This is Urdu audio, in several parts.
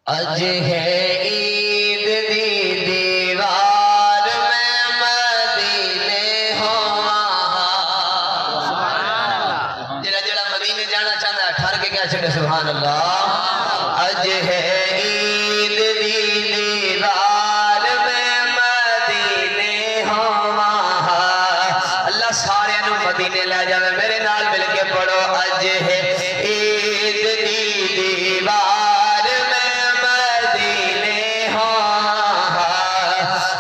اج ہے عید دی دیوار میں مدینے ہواں جڑا جڑا مدینے جانا چاہتا ہے ٹھہر کے کیا چھڑے سبحان اللہ اج ہے عید دی دیوار میں مدینے ہواں اللہ سارے نو مدینے لے جاوے میرے نال مل کے پڑھو اج ہے عید دی دیوار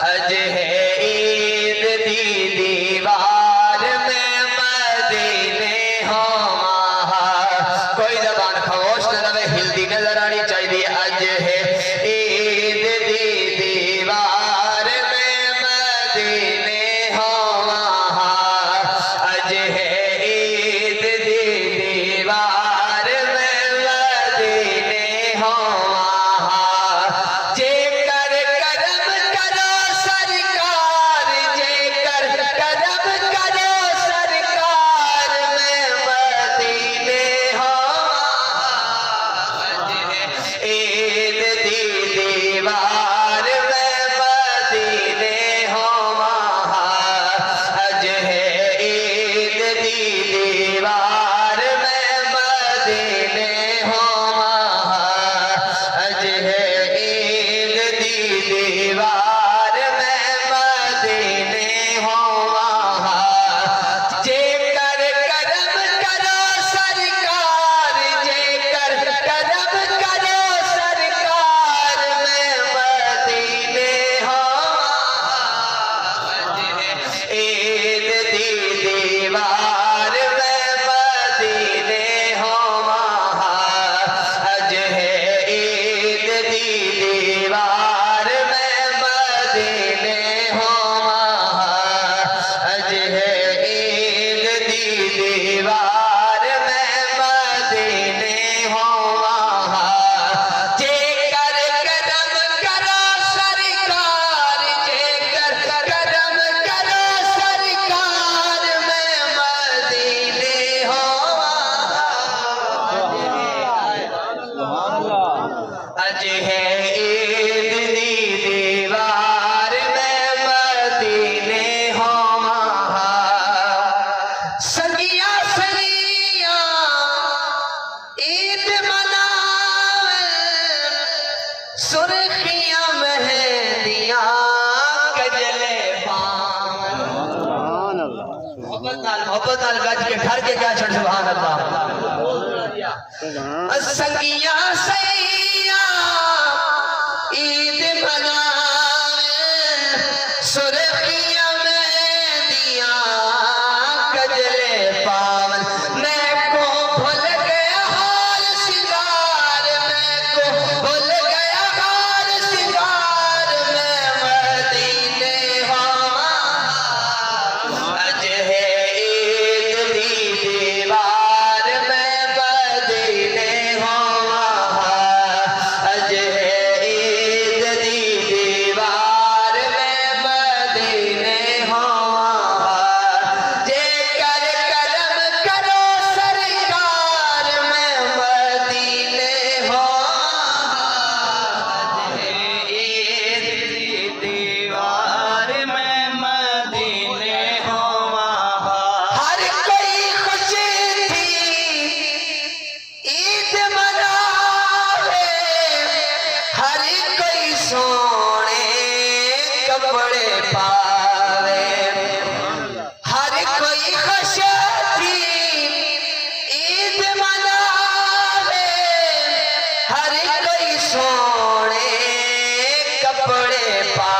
اج ہے عید دی دیوار میں مدینے ہواں کوئی زبان خاموش نہ رہے ہلدی نظر آنی چاہیے اج ہے عید دی دیوار میں مدینے ہواں اج ہے عید دی دیوار میں مدینے ہواں سرخیاں مہندیاں کجلے پاون محبت نال گج کے ٹھر کے کیا چھڑ سبحان اللہ سنگیاں سیاں عید مناوے سرخیاں مہندیاں کجلے پاون میں کو بھول گیا حال سنگار میں کو بھول گیا حال سنگار میں مدینے ہواں اج ہے عید دی دیوار میں مدینے ہواں اج ہے عید دی دیوار میں مدینے ہواں جے کر کرم کرو سرکار میں مدینے ہواں عید دی دیوار میں مدینے ہواں ہر کوئی خوش تھی عید مناوے ہر کوئی سونے کپڑے پاوے ہر کوئی خوش تھی عید مناوے ہر کوئی سونے کپڑے پاوے